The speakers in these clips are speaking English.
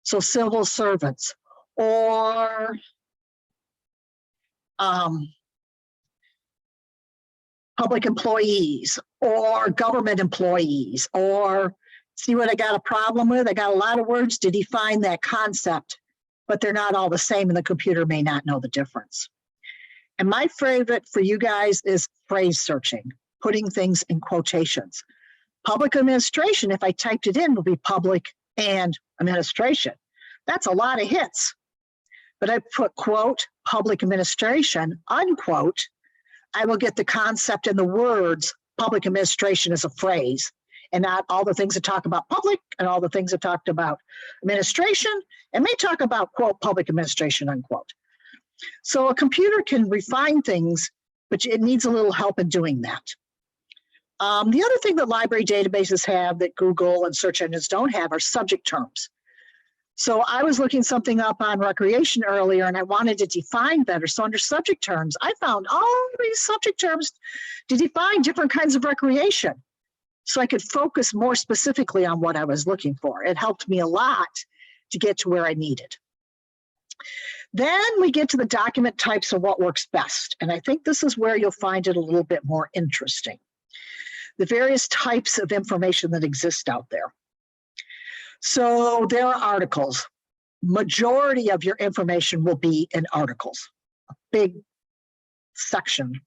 so civil servants, or public employees, or government employees, or see what I got a problem with? I got a lot of words to define that concept, but they're not all the same, and the computer may not know the difference. And my favorite for you guys is phrase searching, putting things in quotations. Public administration, if I typed it in, will be public and administration. That's a lot of hits. But I put quote, public administration, unquote, I will get the concept and the words public administration as a phrase, and not all the things that talk about public and all the things that talked about administration, and may talk about, quote, public administration, unquote. So a computer can refine things, but it needs a little help in doing that. The other thing that library databases have that Google and search engines don't have are subject terms. So I was looking something up on recreation earlier, and I wanted to define better. So under subject terms, I found all these subject terms to define different kinds of recreation, so I could focus more specifically on what I was looking for. It helped me a lot to get to where I needed. Then we get to the document types and what works best. And I think this is where you'll find it a little bit more interesting. The various types of information that exist out there. So there are articles. Majority of your information will be in articles, a big section.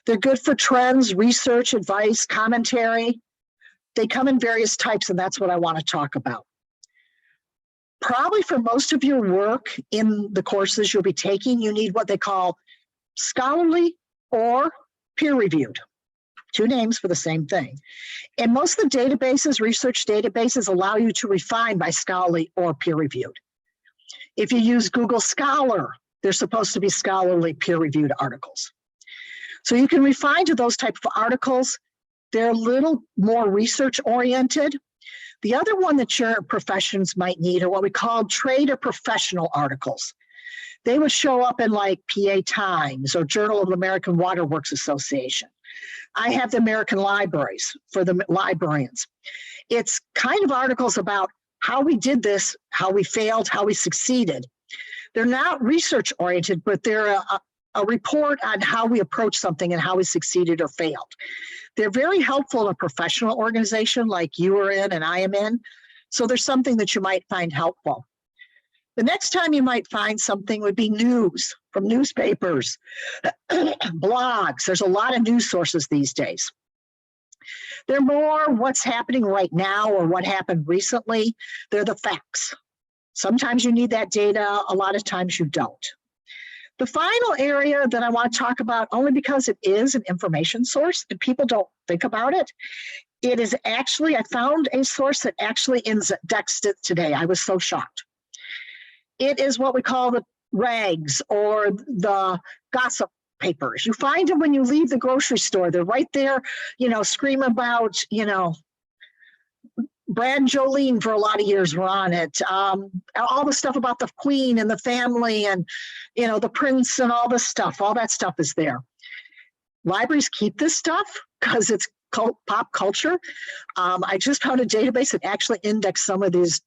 They're good for trends, research, advice, commentary. They come in various types, and that's what I want to talk about. Probably for most of your work in the courses you'll be taking, you need what they call scholarly or peer-reviewed. Two names for the same thing. And most of the databases, research databases, allow you to refine by scholarly or peer-reviewed. If you use Google Scholar, they're supposed to be scholarly peer-reviewed articles. So you can refine to those types of articles. They're a little more research-oriented. The other one that your professions might need are what we call trade or professional articles. They would show up in like PA Times or Journal of the American Water Works Association. I have the American Libraries for the librarians. It's kind of articles about how we did this, how we failed, how we succeeded. They're not research oriented, but they're a report on how we approach something and how we succeeded or failed. They're very helpful in a professional organization like you are in and I am in. So there's something that you might find helpful. The next time you might find something would be news from newspapers, blogs. There's a lot of news sources these days. They're more what's happening right now or what happened recently. They're the facts. Sometimes you need that data, a lot of times you don't. The final area that I want to talk about, only because it is an information source and people don't think about it, it is actually, I found a source that actually indexed it today. I was so shocked. It is what we call the rags or the gossip papers. You find them when you leave the grocery store. They're right there, you know, scream about, you know, Brad and Jolene for a lot of years were on it. All the stuff about the Queen and the family and, you know, the prince and all this stuff, all that stuff is there. Libraries keep this stuff because it's pop culture. I just found a database that actually indexed some of these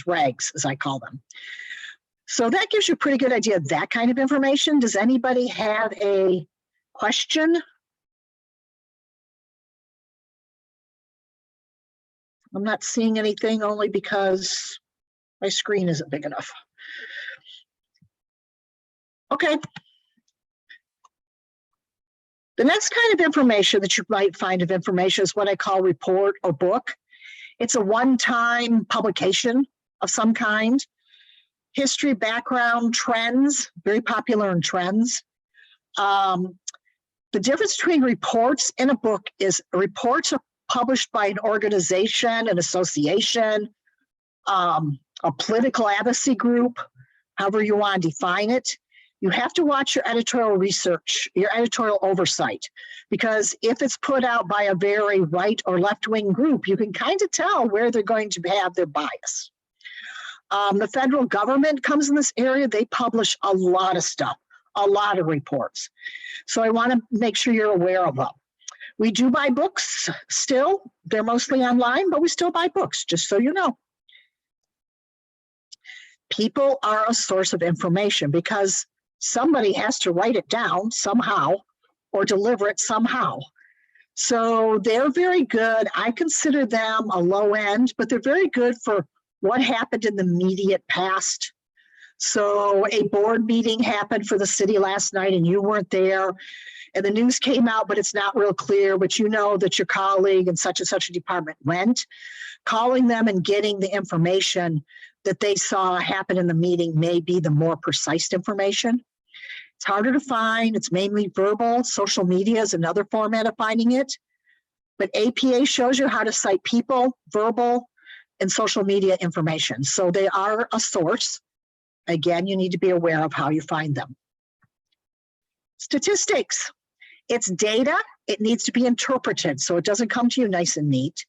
rags, as I call them. So that gives you a pretty good idea of that kind of information. Does anybody have a question? I'm not seeing anything only because my screen isn't big enough. Okay. The next kind of information that you might find of information is what I call report or book. It's a one-time publication of some kind. History, background, trends, very popular in trends. The difference between reports and a book is reports are published by an organization, an association, a political advocacy group, however you want to define it. You have to watch your editorial research, your editorial oversight, because if it's put out by a very right or left-wing group, you can kind of tell where they're going to have their bias. The federal government comes in this area. They publish a lot of stuff, a lot of reports. So I want to make sure you're aware of them. We do buy books still. They're mostly online, but we still buy books, just so you know. People are a source of information because somebody has to write it down somehow or deliver it somehow. So they're very good. I consider them a low end, but they're very good for what happened in the immediate past. So a board meeting happened for the city last night and you weren't there, and the news came out, but it's not real clear, but you know that your colleague in such and such a department went. Calling them and getting the information that they saw happen in the meeting may be the more precise information. It's harder to find. It's mainly verbal. Social media is another format of finding it. But APA shows you how to cite people, verbal, and social media information. So they are a source. Again, you need to be aware of how you find them. Statistics. It's data. It needs to be interpreted so it doesn't come to you nice and neat.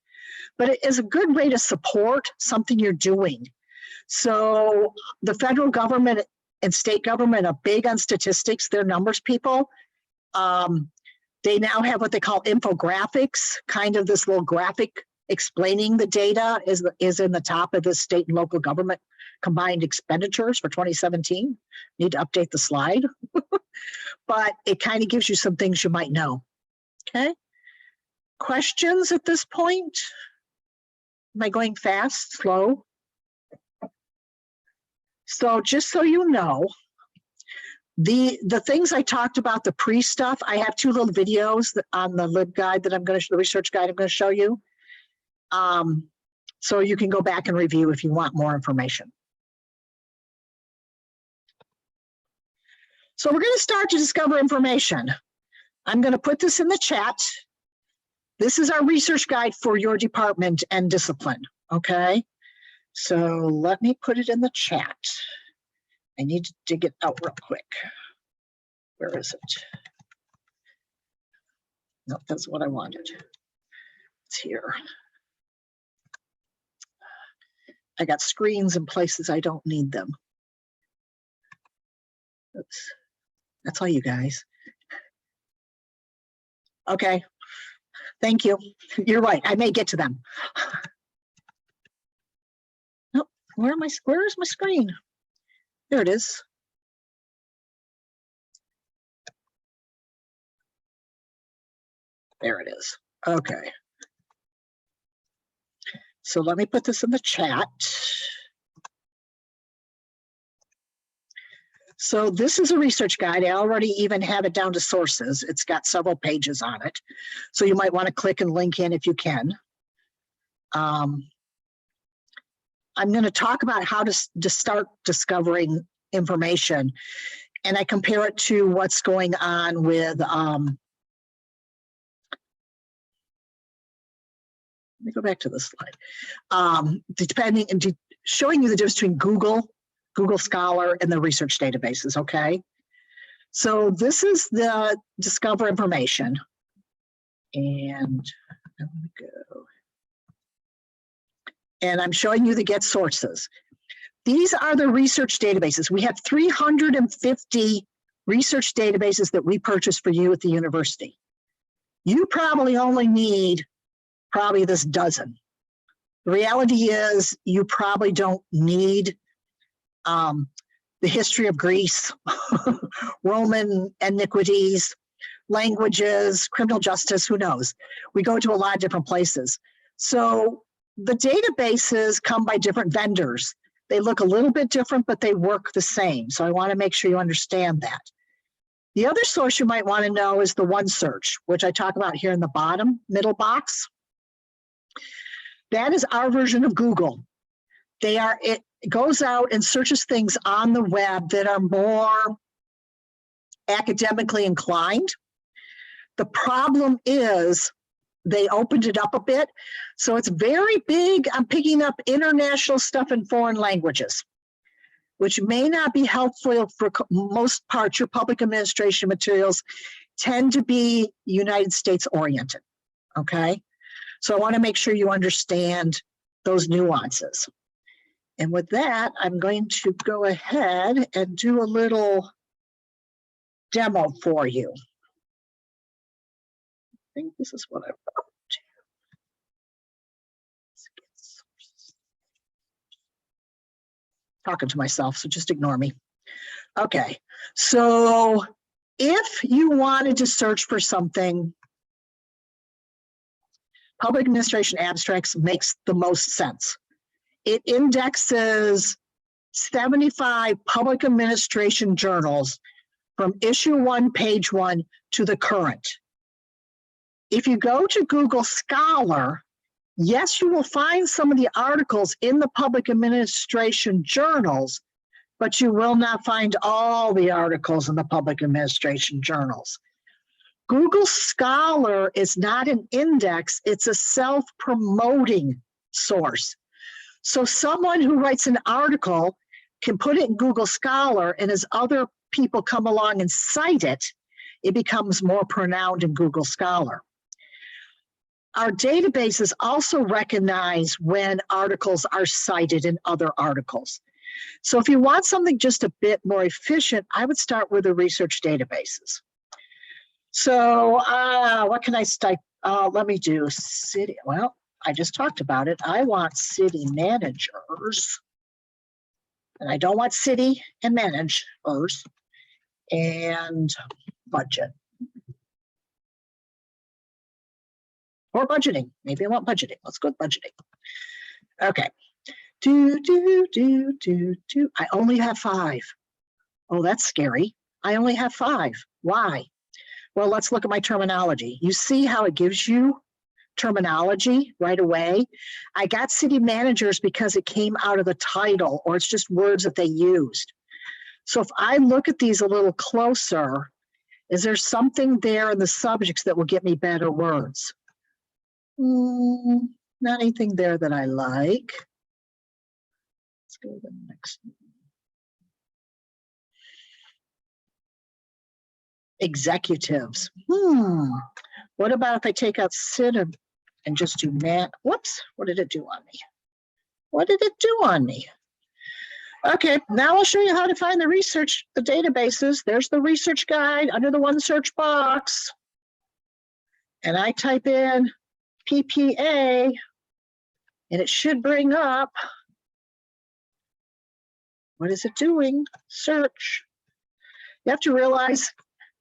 But it is a good way to support something you're doing. So the federal government and state government are big on statistics. They're numbers people. They now have what they call infographics, kind of this little graphic explaining the data is in the top of the state and local government combined expenditures for 2017. Need to update the slide. But it kind of gives you some things you might know. Okay. Questions at this point? Am I going fast, slow? So just so you know, the things I talked about, the pre-stuff, I have 2 little videos on the LibGuide that the research guide I'm going to show you. So you can go back and review if you want more information. So we're going to start to discover information. I'm going to put this in the chat. This is our research guide for your department and discipline, okay? So let me put it in the chat. I need to dig it out real quick. Where is it? Nope, that's what I wanted. It's here. I got screens in places I don't need them. Oops. That's all you guys. Okay. Thank you. You're right. I may get to them. Nope. Where's my screen? There it is. There it is. Okay. So let me put this in the chat. So this is a research guide. I already even have it down to sources. It's got several pages on it. So you might want to click and link in if you can. I'm going to talk about how to start discovering information. And I compare it to what's going on with, let me go back to this slide. Showing you the difference between Google Scholar, and the research databases, okay? So this is the discover information. And I'm gonna go. And I'm showing you the get sources. These are the research databases. We have 350 research databases that we purchase for you at the university. You probably only need this dozen. The reality is you probably don't need the history of Greece, Roman iniquities, languages, criminal justice, who knows? We go to a lot of different places. So the databases come by different vendors. They look a little bit different, but they work the same. So I want to make sure you understand that. The other source you might want to know is the OneSearch, which I talk about here in the bottom middle box. That is our version of Google. It goes out and searches things on the web that are more academically inclined. The problem is they opened it up a bit. So it's very big on picking up international stuff in foreign languages, which may not be helpful for most parts. Your public administration materials tend to be United States oriented, okay? So I want to make sure you understand those nuances. And with that, I'm going to go ahead and do a little demo for you. I think this is what I wrote. talking to myself, so just ignore me. Okay, so if you wanted to search for something, public administration abstracts makes the most sense. It indexes 75 public administration journals from issue 1, page 1 to the current. If you go to Google Scholar, yes, you will find some of the articles in the public administration journals, but you will not find all the articles in the public administration journals. Google Scholar is not an index, it's a self-promoting source. So someone who writes an article can put it in Google Scholar, and as other people come along and cite it, it becomes more pronounced in Google Scholar. Our databases also recognize when articles are cited in other articles. So if you want something just a bit more efficient, I would start with the research databases. So what can I type? Let me do city. Well, I just talked about it. I want city managers, and I don't want city and managers, and budget. Or budgeting. Maybe I want budgeting. Let's go with budgeting. Okay. I only have 5. Oh, that's scary. I only have 5. Why? Well, let's look at my terminology. You see how it gives you terminology right away? I got city managers because it came out of the title, or it's just words that they used. So if I look at these a little closer, is there something there in the subjects that will get me better words? Not anything there that I like. Let's go to the next one. Executives. What about if I take out sit and just do man? Whoops, what did it do on me? What did it do on me? Okay, now I'll show you how to find the research, the databases. There's the research guide under the one search box. And I type in PPA, and it should bring up, what is it doing? Search. You have to realize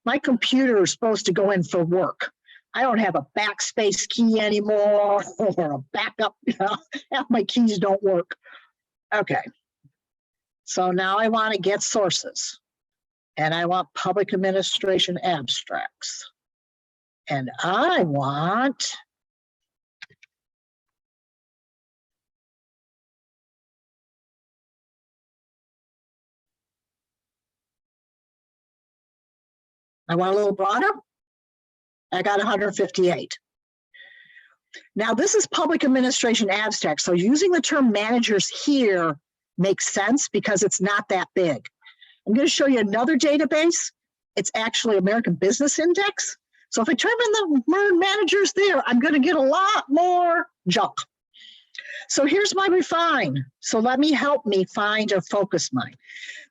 my computer is supposed to go in for work. I don't have a backspace key anymore or a backup. Half my keys don't work. Okay. So now I want to get sources, and I want public administration abstracts, and I want a little broader. I got 158. Now this is public administration abstract. So using the term managers here makes sense because it's not that big. I'm going to show you another database. It's actually American Business Index. So if I type in the word managers there, I'm going to get a lot more junk. So here's my refine. So let me help me find or focus mine.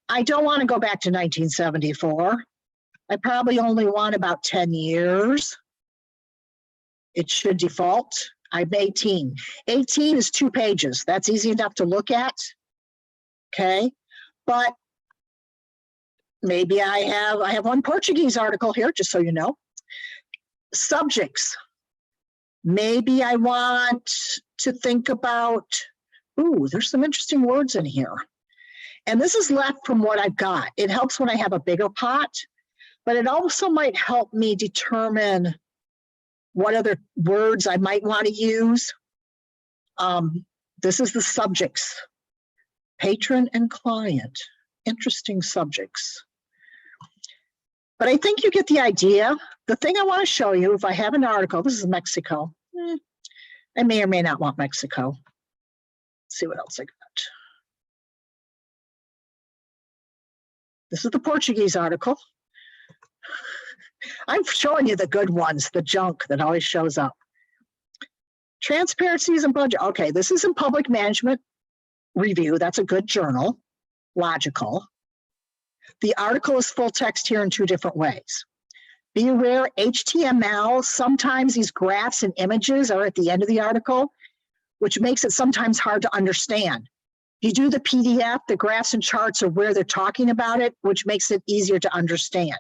I don't want to go back to 1974. I probably only want about 10 years. It should default. I'm 18. 18 is 2 pages. That's easy enough to look at. Okay. But maybe I have one Portuguese article here, just so you know. Subjects. Maybe I want to think about, there's some interesting words in here. And this is left from what I've got. It helps when I have a bigger pot, but it also might help me determine what other words I might want to use. This is the subjects. Patron and client. Interesting subjects. But I think you get the idea. The thing I want to show you, if I have an article, this is Mexico. I may or may not want Mexico. Let's see what else I got. This is the Portuguese article. I'm showing you the good ones, the junk that always shows up. Transparencies and budget. Okay, this is in Public Management Review. That's a good journal. Logical. The article is full text here in 2 different ways. Be aware, HTML, sometimes these graphs and images are at the end of the article, which makes it sometimes hard to understand. You do the PDF, the graphs and charts are where they're talking about it, which makes it easier to understand.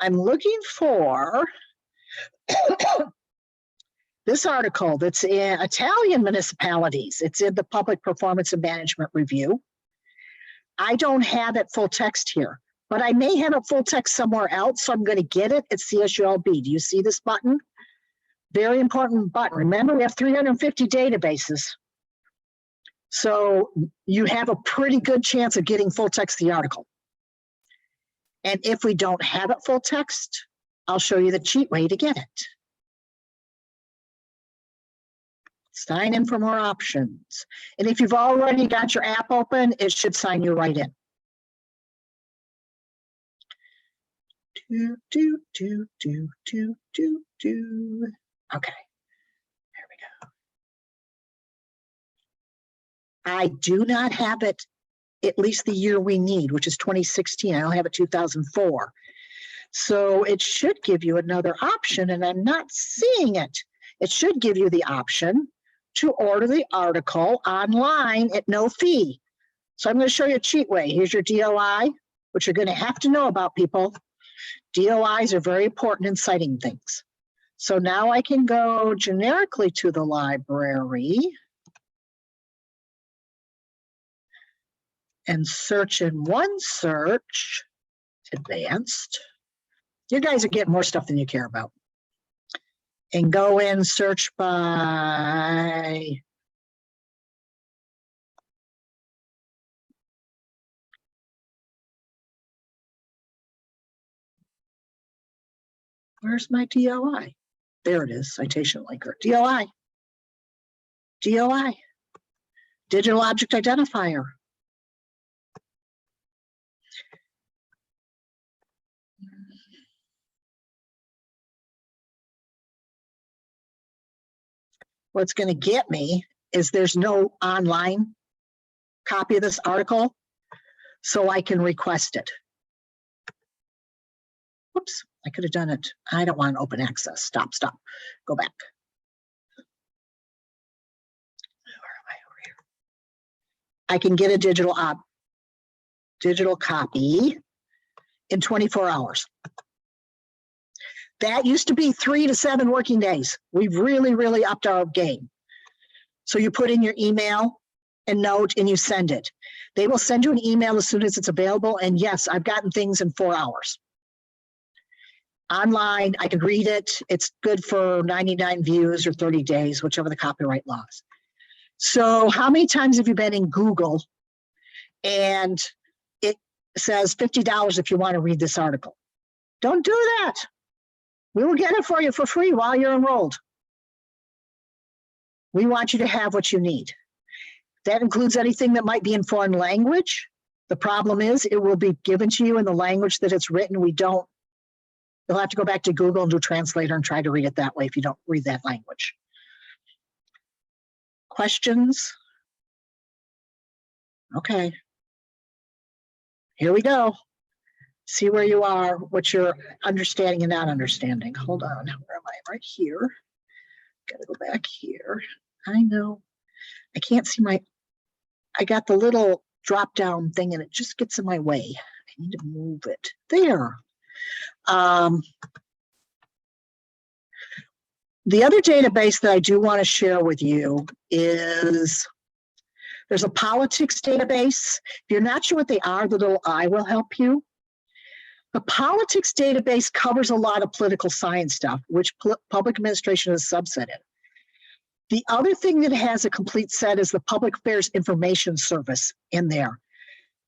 I'm looking for this article that's in Italian municipalities. It's in the Public Performance and Management Review. I don't have it full text here, but I may have it full text somewhere else, so I'm going to get it at CSULB. Do you see this button? Very important button. Remember, we have 350 databases. So you have a pretty good chance of getting full text the article. And if we don't have it full text, I'll show you the cheat way to get it. Sign in for more options. And if you've already got your app open, it should sign you right in. Okay. I do not have it at least the year we need, which is 2016. I don't have it 2004. So it should give you another option, and I'm not seeing it. It should give you the option to order the article online at no fee. So I'm going to show you a cheat way. Here's your DOI, which you're going to have to know about, people. DOIs are very important in citing things. So now I can go generically to the library and search in one search, advanced. You guys are getting more stuff than you care about. And go in, search by where's my DOI? There it is, citation linker. DOI. DOI. Digital Object Identifier. What's going to get me is there's no online copy of this article, so I can request it. Whoops, I could have done it. I don't want open access. Stop. Go back. Where am I over here? I can get a digital copy in 24 hours. That used to be 3 to 7 working days. We've really upped our game. So you put in your email and note and you send it. They will send you an email as soon as it's available. And yes, I've gotten things in 4 hours. Online, I can read it. It's good for 99 views or 30 days, whichever the copyright laws. So how many times have you been in Google and it says $50 if you want to read this article? Don't do that. We will get it for you for free while you're enrolled. We want you to have what you need. That includes anything that might be in foreign language. The problem is it will be given to you in the language that it's written. You'll have to go back to Google and do translator and try to read it that way if you don't read that language. Questions? Okay. Here we go. See where you are, what you're understanding and not understanding. Hold on, where am I? Right here. Gotta go back here. I know. I can't see I got the little drop down thing and it just gets in my way. I need to move it. There. The other database that I do want to share with you is there's a politics database. If you're not sure what they are, the little I will help you. The politics database covers a lot of political science stuff, which public administration is a subset in. The other thing that has a complete set is the Public Affairs Information Service in there.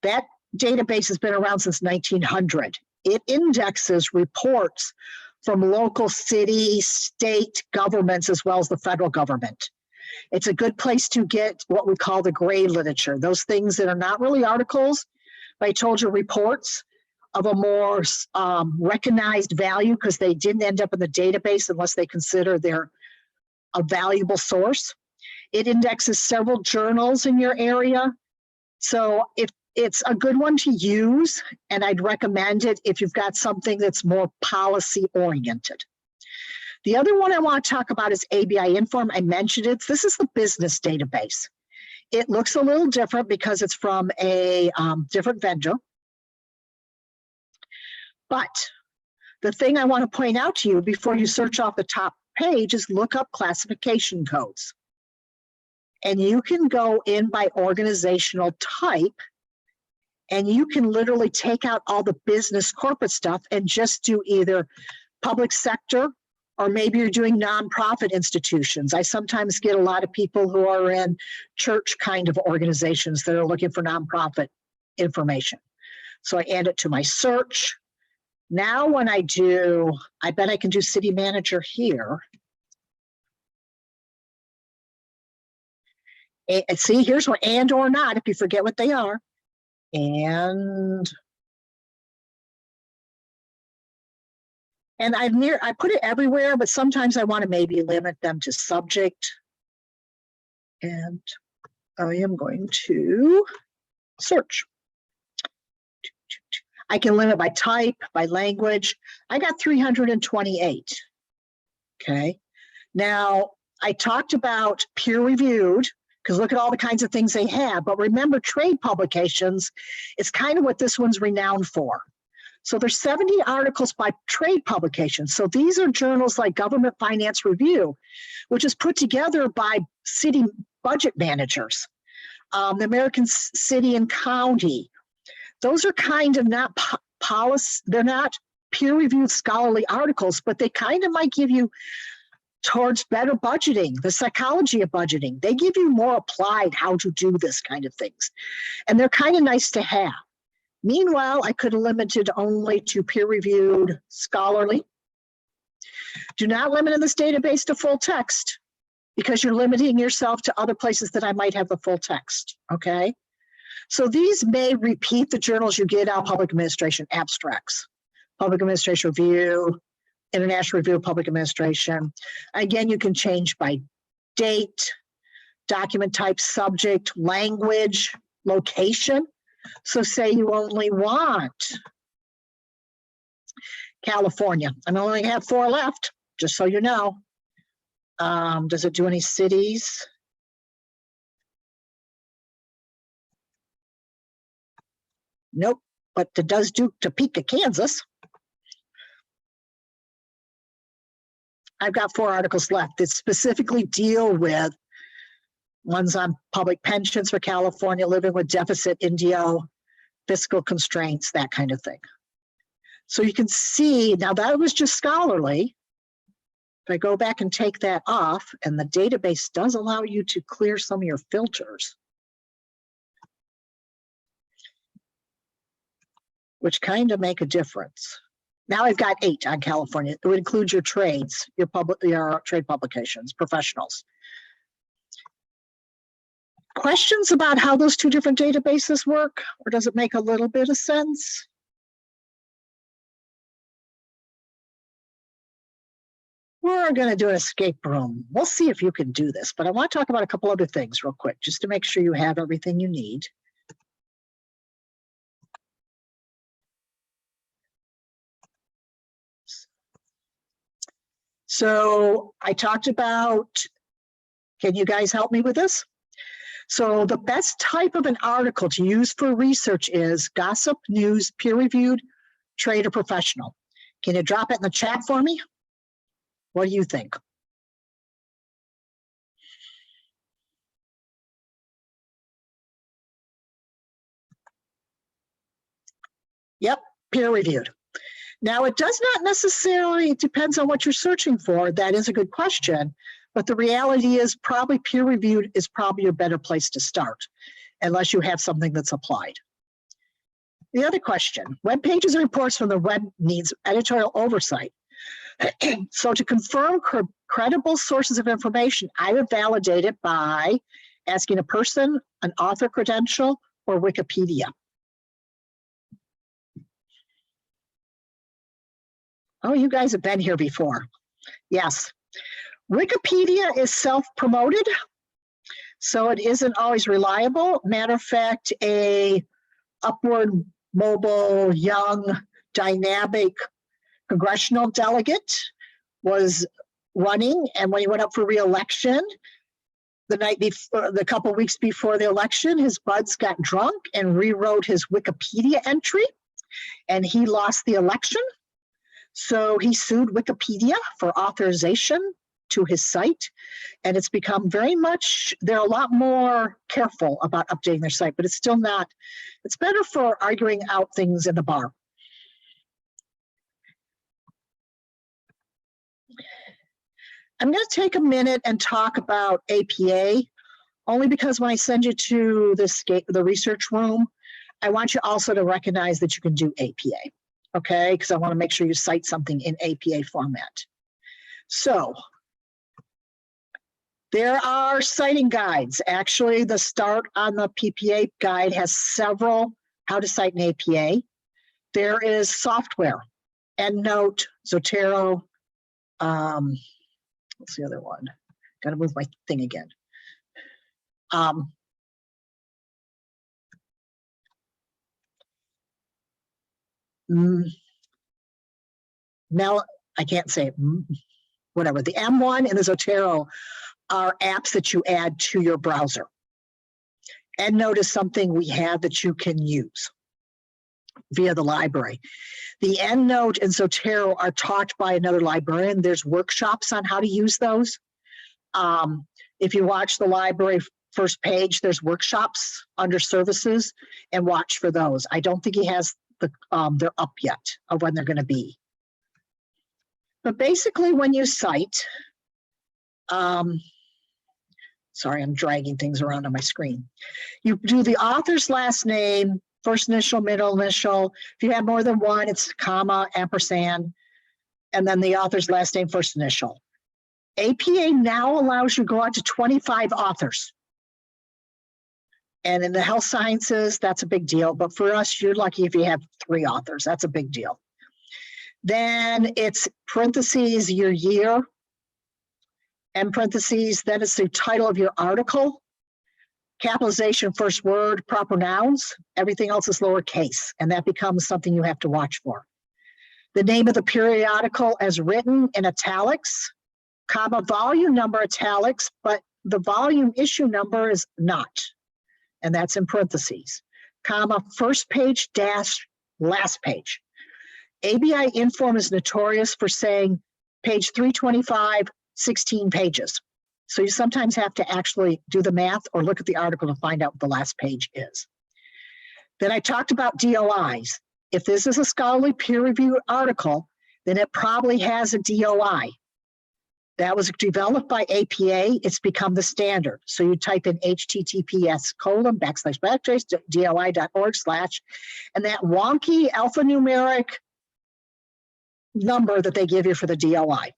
That database has been around since 1900. It indexes reports from local city, state governments, as well as the federal government. It's a good place to get what we call the gray literature, those things that are not really articles, but I told you reports of a more recognized value because they didn't end up in the database unless they consider they're a valuable source. It indexes several journals in your area. So if it's a good one to use, and I'd recommend it if you've got something that's more policy oriented. The other one I want to talk about is ABI Inform. I mentioned it. This is the business database. It looks a little different because it's from a different vendor. But the thing I want to point out to you before you search off the top page is look up classification codes. And you can go in by organizational type, and you can literally take out all the business corporate stuff and just do either public sector, or maybe you're doing nonprofit institutions. I sometimes get a lot of people who are in church kind of organizations that are looking for nonprofit information. So I add it to my search. Now when I do, I bet I can do city manager here. And see, here's what and or not, if you forget what they are. And I put it everywhere, but sometimes I want to maybe limit them to subject. And I am going to search. I can limit by type, by language. I got 328. Okay. Now, I talked about peer reviewed, because look at all the kinds of things they have. But remember, trade publications is kind of what this one's renowned for. So there's 70 articles by trade publications. So these are journals like Government Finance Review, which is put together by city budget managers, the American City and County. Those are kind of not policy, they're not peer-reviewed scholarly articles, but they kind of might give you towards better budgeting, the psychology of budgeting. They give you more applied how to do this kind of things. And they're kind of nice to have. Meanwhile, I could have limited only to peer-reviewed scholarly. Do not limit in this database to full text, because you're limiting yourself to other places that I might have the full text, okay? So these may repeat the journals you get out, public administration abstracts, public administration review, international review of public administration. Again, you can change by date, document type, subject, language, location. So say you only want California. I only have 4 left, just so you know. Does it do any cities? Nope, but it does do Topeka, Kansas. I've got 4 articles left that specifically deal with ones on public pensions for California, living with deficit, Indio, fiscal constraints, that kind of thing. So you can see, now that was just scholarly. If I go back and take that off, and the database does allow you to clear some of your filters, which kind of make a difference. Now I've got 8 on California. It would include your trades, your trade publications, professionals. Questions about how those 2 different databases work, or does it make a little bit of sense? We're going to do an escape room. We'll see if you can do this, but I want to talk about a couple other things real quick, just to make sure you have everything you need. So I talked about, can you guys help me with this? So the best type of an article to use for research is gossip, news, peer-reviewed, trade, or professional. Can you drop it in the chat for me? What do you think? Yep, peer-reviewed. Now, it does not necessarily, it depends on what you're searching for. That is a good question. But the reality is probably peer-reviewed is probably a better place to start, unless you have something that's applied. The other question, web pages and reports from the web needs editorial oversight. So to confirm credible sources of information, I would validate it by asking a person, an author credential, or Wikipedia. Oh, you guys have been here before. Yes. Wikipedia is self-promoted, so it isn't always reliable. Matter of fact, a upward mobile, young, dynamic congressional delegate was running, and when he went up for re-election, the couple weeks before the election, his buds got drunk and rewrote his Wikipedia entry, and he lost the election. So he sued Wikipedia for authorization to his site, and it's become very much, they're a lot more careful about updating their site, but it's still not, it's better for arguing out things in the bar. I'm going to take a minute and talk about APA, only because when I send you to the research room, I want you also to recognize that you can do APA, okay? Because I want to make sure you cite something in APA format. So there are citing guides. Actually, the start on the PPA guide has several how to cite an APA. There is software, EndNote, Zotero, what's the other one? Got to move my thing again. I can't say it. Whatever. The M1 and the Zotero are apps that you add to your browser. EndNote is something we have that you can use via the library. The EndNote and Zotero are taught by another librarian. There's workshops on how to use those. If you watch the library first page, there's workshops under services, and watch for those. I don't think he has they're up yet of when they're going to be. But basically, when you cite, sorry, I'm dragging things around on my screen. You do the author's last name, first initial, middle initial. If you have more than one, it's comma, ampersand, and then the author's last name, first initial. APA now allows you to go out to 25 authors. And in the health sciences, that's a big deal. But for us, you're lucky if you have 3 authors. That's a big deal. Then it's parentheses, your year, and parentheses, then it's the title of your article, capitalization, first word, proper nouns, everything else is lowercase, and that becomes something you have to watch for. The name of the periodical as written in italics, comma, volume number italics, but the volume issue number is not, and that's in parentheses, comma, first page dash last page. ABI Inform is notorious for saying page 325, 16 pages. So you sometimes have to actually do the math or look at the article to find out what the last page is. Then I talked about DOIs. If this is a scholarly peer-reviewed article, then it probably has a DOI. That was developed by APA. It's become the standard. So you type in https://doi.org/ and that wonky alphanumeric number that they give you for the DOI.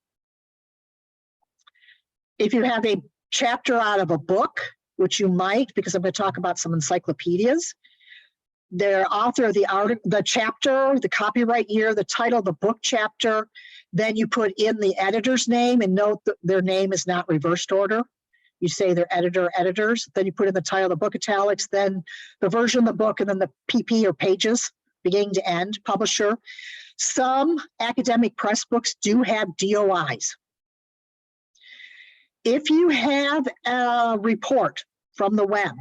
If you have a chapter out of a book, which you might, because I'm going to talk about some encyclopedias, the author of the chapter, the copyright year, the title of the book chapter, then you put in the editor's name and note that their name is not reversed order. You say they're editors, then you put in the title of the book italics, then the version of the book, and then the PP or pages, beginning to end, publisher. Some academic press books do have DOIs. If you have a report from the web,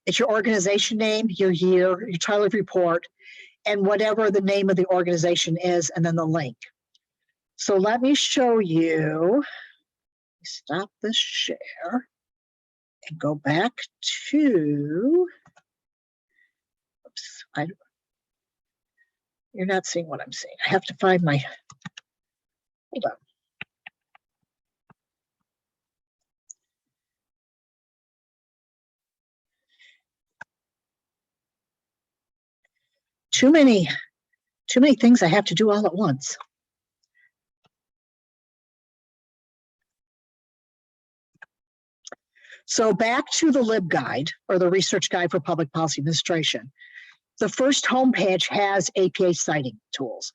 it's your organization name, your year, your title of report, and whatever the name of the organization is, and then the link. So let me show you, stop this share and go back to, oops, you're not seeing what I'm seeing. I have to find my, hold on. Too many things I have to do all at once. So back to the LibGuide, or the Research Guide for Public Policy Administration. The first homepage has APA citing tools.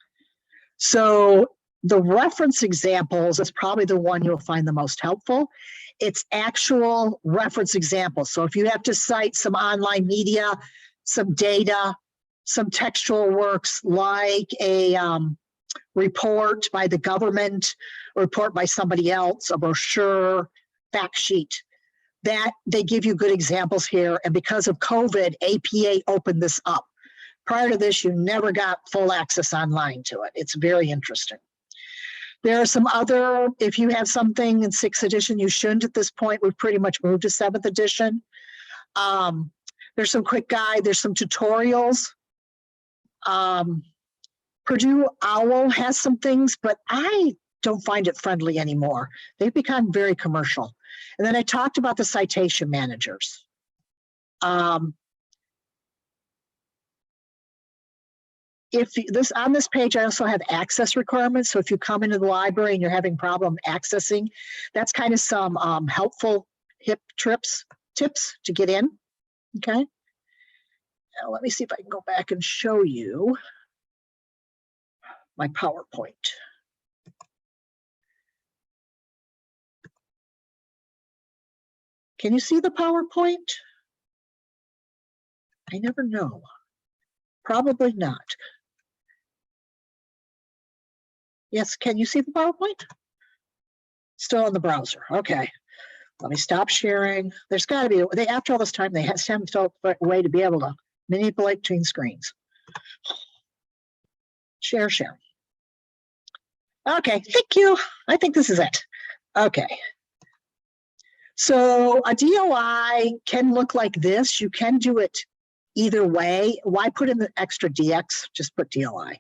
So the reference examples is probably the one you'll find the most helpful. It's actual reference examples. So if you have to cite some online media, some data, some textual works like a report by the government, a report by somebody else, a brochure, fact sheet, that they give you good examples here. And because of COVID, APA opened this up. Prior to this, you never got full access online to it. It's very interesting. There are some other, if you have something in 6th edition, you shouldn't at this point. We've pretty much moved to 7th edition. There's some quick guide. There's some tutorials. Purdue OWL has some things, but I don't find it friendly anymore. They've become very commercial. And then I talked about the citation managers. If this on this page, I also have access requirements. So if you come into the library and you're having problem accessing, that's kind of some helpful tips to get in. Okay. Now let me see if I can go back and show you my PowerPoint. Can you see the PowerPoint? I never know. Probably not. Yes, can you see the PowerPoint? Still on the browser. Okay. Let me stop sharing. There's got to be, after all this time, they have some way to be able to manipulate between screens. Share. Okay, thank you. I think this is it. Okay. So a DOI can look like this. You can do it either way. Why put in the extra DX? Just put DOI.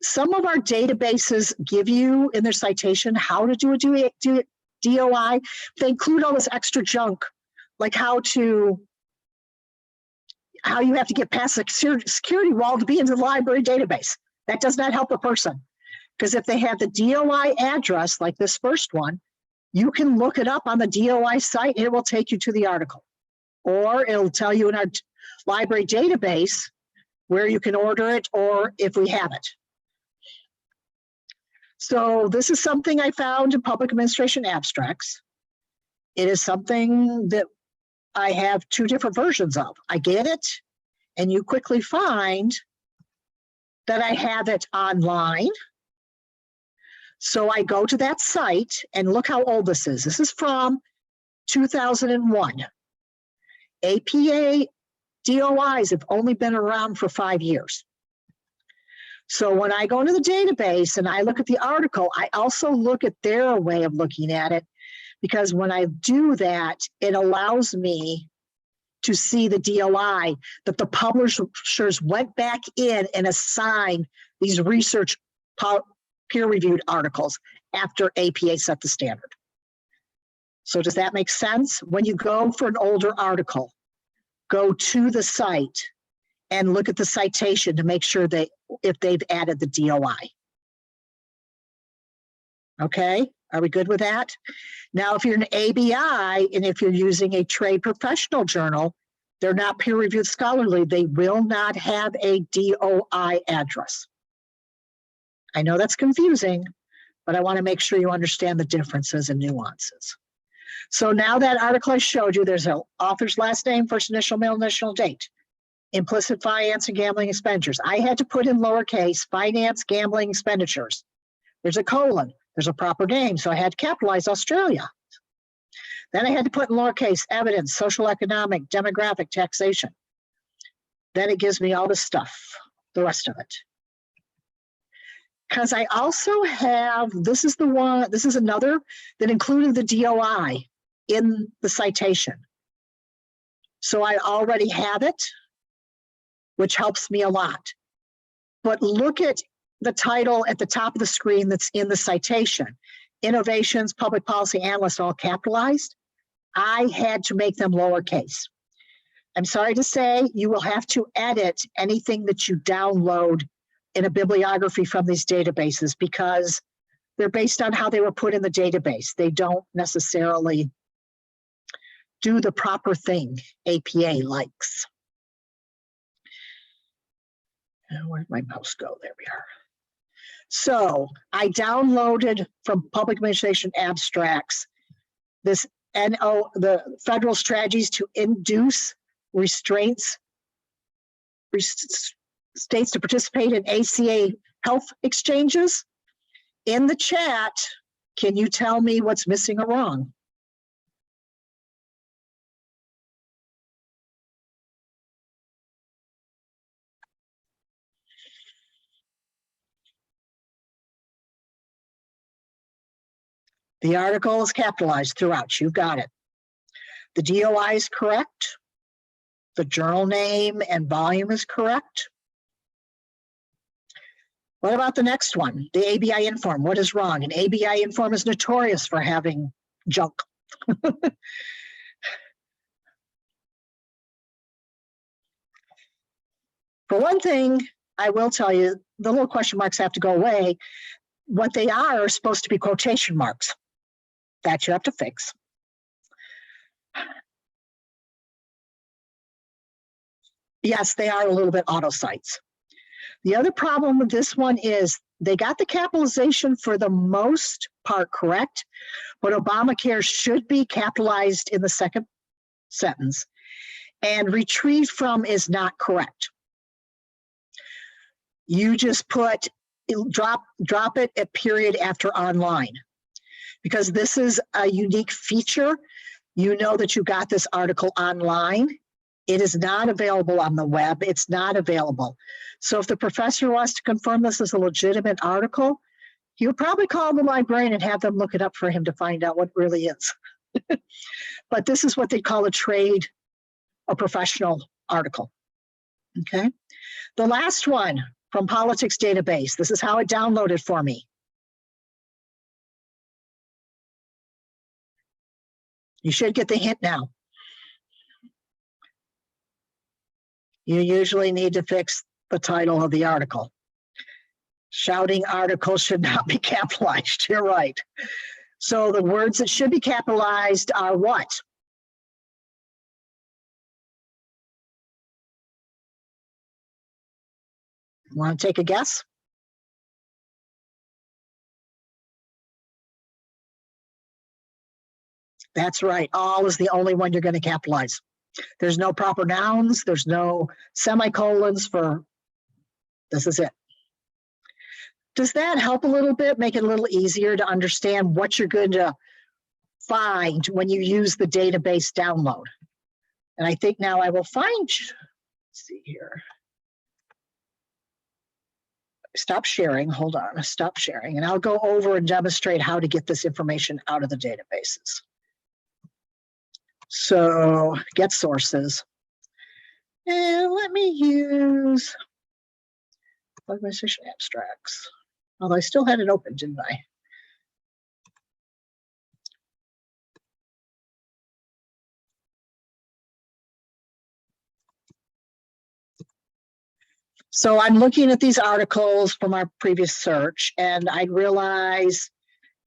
Some of our databases give you in their citation how to do a DOI. They include all this extra junk, like how you have to get past the security wall to be in the library database. That does not help a person. Because if they have the DOI address, like this first one, you can look it up on the DOI site and it will take you to the article. Or it'll tell you in our library database where you can order it or if we have it. So this is something I found in public administration abstracts. It is something that I have 2 different versions of. I get it, and you quickly find that I have it online. So I go to that site and look how old this is. This is from 2001. APA DOIs have only been around for 5 years. So when I go into the database and I look at the article, I also look at their way of looking at it, because when I do that, it allows me to see the DOI that the publishers went back in and assigned these research peer-reviewed articles after APA set the standard. So does that make sense? When you go for an older article, go to the site and look at the citation to make sure that if they've added the DOI. Okay, are we good with that? Now, if you're an ABI and if you're using a trade professional journal, they're not peer-reviewed scholarly, they will not have a DOI address. I know that's confusing, but I want to make sure you understand the differences and nuances. So now that article I showed you, there's an author's last name, first initial, middle initial, date. Implicit finance and gambling expenditures. I had to put in lowercase finance, gambling expenditures. There's a colon, there's a proper name, so I had to capitalize Australia. Then I had to put in lowercase evidence, social, economic, demographic, taxation. Then it gives me all the stuff, the rest of it. Because I also have, this is another that included the DOI in the citation. So I already have it, which helps me a lot. But look at the title at the top of the screen that's in the citation. Innovations, Public Policy Analyst, all capitalized. I had to make them lowercase. I'm sorry to say, you will have to edit anything that you download in a bibliography from these databases because they're based on how they were put in the database. They don't necessarily do the proper thing APA likes. Where'd my mouse go? There we are. So I downloaded from Public Administration Abstracts this the federal strategies to induce restraints states to participate in ACA health exchanges. In the chat, can you tell me what's missing or wrong? The article is capitalized throughout. You got it. The DOI is correct. The journal name and volume is correct. What about the next one? The ABI inform. What is wrong? An ABI inform is notorious for having junk. For one thing, I will tell you, the little question marks have to go away. What they are supposed to be quotation marks. That you have to fix. Yes, they are a little bit auto sites. The other problem with this one is they got the capitalization for the most part correct, but Obamacare should be capitalized in the second sentence, and retrieve from is not correct. You just put drop it at period after online, because this is a unique feature. You know that you got this article online. It is not available on the web. It's not available. So if the professor wants to confirm this is a legitimate article, he would probably call the librarian and have them look it up for him to find out what it really is. But this is what they call a trade or professional article. Okay. The last one from Politics Database. This is how it downloaded for me. You should get the hint now. You usually need to fix the title of the article. Shouting articles should not be capitalized. You're right. So the words that should be capitalized are what? Want to take a guess? That's right. All is the only one you're going to capitalize. There's no proper nouns. There's no semicolons for, this is it. Does that help a little bit, make it a little easier to understand what you're going to find when you use the database download? And I think now I will find, let's see here. Stop sharing, hold on, stop sharing. And I'll go over and demonstrate how to get this information out of the databases. So get sources. And let me use organization abstracts. Although I still had it open, didn't I? So I'm looking at these articles from our previous search, and I realize,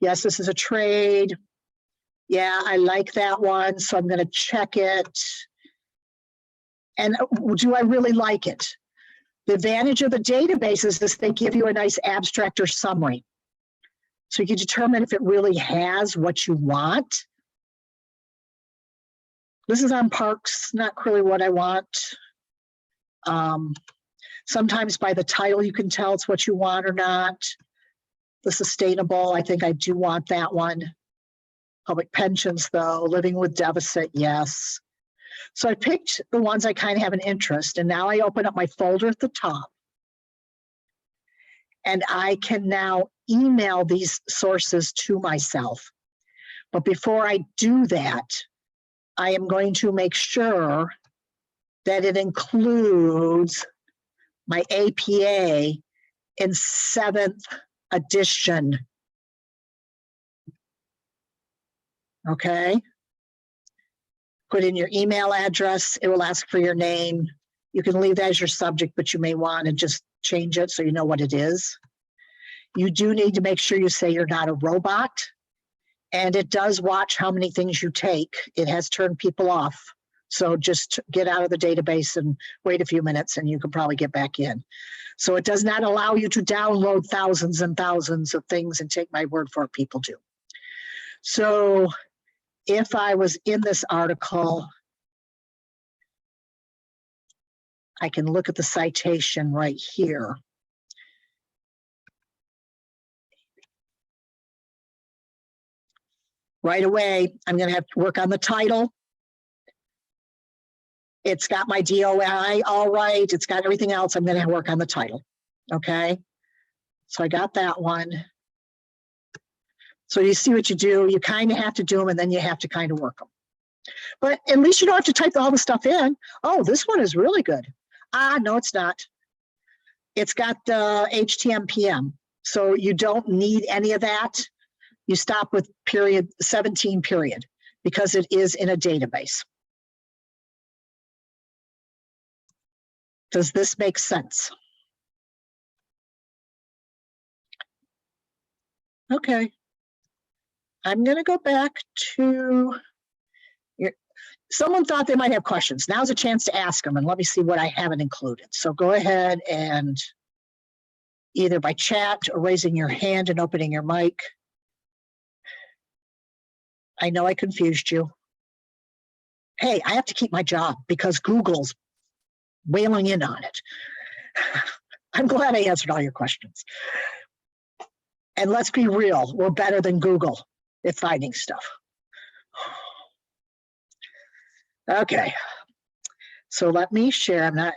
yes, this is a trade. Yeah, I like that one, so I'm going to check it. And do I really like it? The advantage of the databases is they give you a nice abstract or summary. So you can determine if it really has what you want. This is on parks, not really what I want. Sometimes by the title, you can tell it's what you want or not. The sustainable, I think I do want that one. Public pensions, though, living with deficit, yes. So I picked the ones I kind of have an interest, and now I open up my folder at the top. And I can now email these sources to myself. But before I do that, I am going to make sure that it includes my APA in 7th edition. Okay. Put in your email address. It will ask for your name. You can leave that as your subject, but you may want to just change it so you know what it is. You do need to make sure you say you're not a robot. And it does watch how many things you take. It has turned people off. So just get out of the database and wait a few minutes and you can probably get back in. So it does not allow you to download thousands and thousands of things and take my word for it, people do. So if I was in this article, I can look at the citation right here. Right away, I'm going to have to work on the title. It's got my DOI all right. It's got everything else. I'm going to work on the title. Okay. So I got that one. So you see what you do, you kind of have to do them and then you have to kind of work them. But at least you don't have to type all the stuff in. Oh, this one is really good. No, it's not. It's got HTMPM. So you don't need any of that. You stop with period 17 period because it is in a database. Does this make sense? Okay. I'm going to go back to someone thought they might have questions. Now's a chance to ask them and let me see what I haven't included. So go ahead and either by chat or raising your hand and opening your mic. I know I confused you. Hey, I have to keep my job because Google's wailing in on it. I'm glad I answered all your questions. And let's be real, we're better than Google at finding stuff. Okay, so let me share.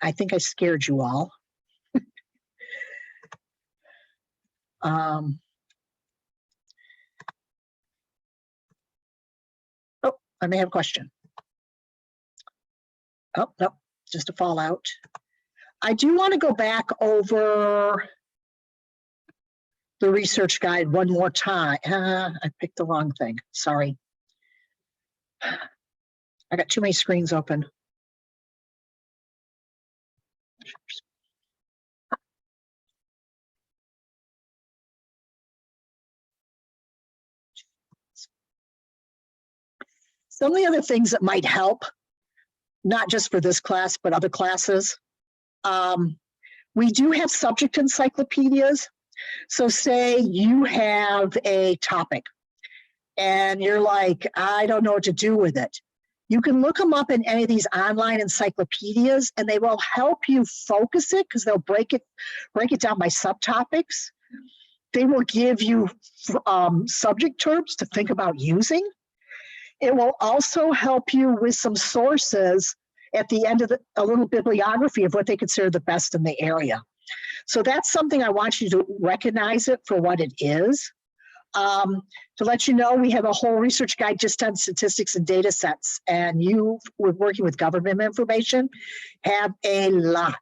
I think I scared you all. Oh, I may have a question. Oh, no, just a fallout. I do want to go back over the research guide one more time. I picked the wrong thing, sorry. I got too many screens open. Some of the other things that might help, not just for this class, but other classes. We do have subject encyclopedias. So say you have a topic and you're like, I don't know what to do with it. You can look them up in any of these online encyclopedias and they will help you focus it because they'll break it down by subtopics. They will give you subject terms to think about using. It will also help you with some sources at the end of a little bibliography of what they consider the best in the area. So that's something I want you to recognize it for what it is. To let you know, we have a whole research guide just on statistics and data sets, and you, with working with government information, have a lot.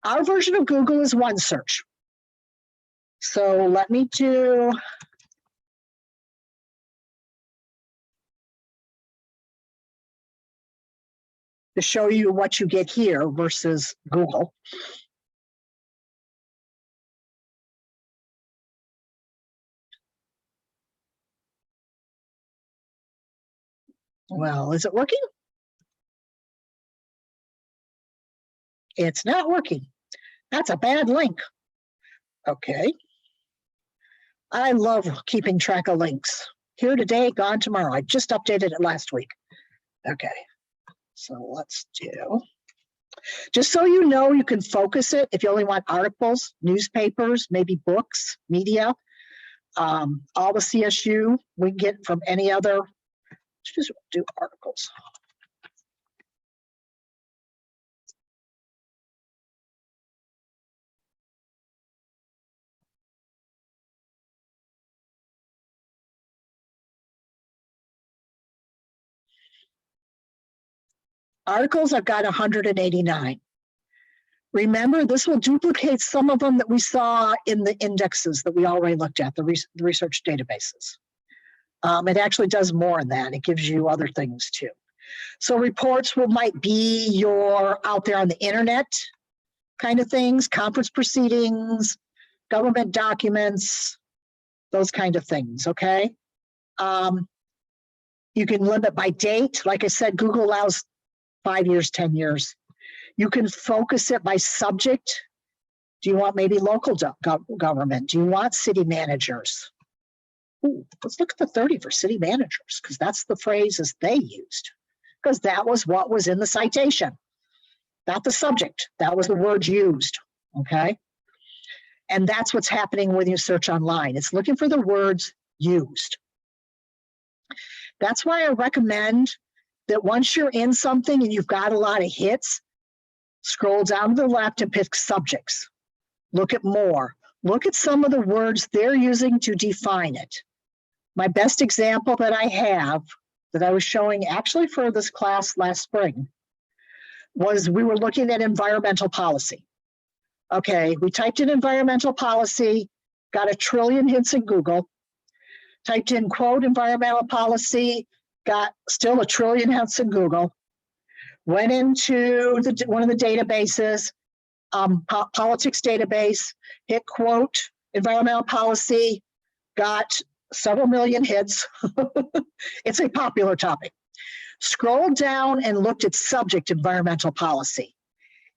Our version of Google is OneSearch. So let me do to show you what you get here versus Google. Well, is it working? It's not working. That's a bad link. Okay. I love keeping track of links. Here today, gone tomorrow. I just updated it last week. Okay. So let's do, just so you know, you can focus it if you only want articles, newspapers, maybe books, media, all the CSU we can get from any other, let's just do articles. Articles, I've got 189. Remember, this will duplicate some of them that we saw in the indexes that we already looked at, the research databases. It actually does more than that. It gives you other things too. So reports might be your out there on the internet kind of things, conference proceedings, government documents, those kind of things, okay? You can limit by date. Like I said, Google allows 5 years, 10 years. You can focus it by subject. Do you want maybe local government? Do you want city managers? Ooh, let's look at the 30 for city managers, because that's the phrases they used, because that was what was in the citation, not the subject. That was the word used, okay? And that's what's happening when you search online. It's looking for the words used. That's why I recommend that once you're in something and you've got a lot of hits, scroll down to the left and pick subjects. Look at more. Look at some of the words they're using to define it. My best example that I have that I was showing actually for this class last spring was we were looking at environmental policy. Okay, we typed in environmental policy, got 1 trillion hits in Google, typed in quote environmental policy, got still 1 trillion hits in Google, went into one of the databases, politics database, hit quote environmental policy, got several million hits. It's a popular topic. Scrolled down and looked at subject environmental policy.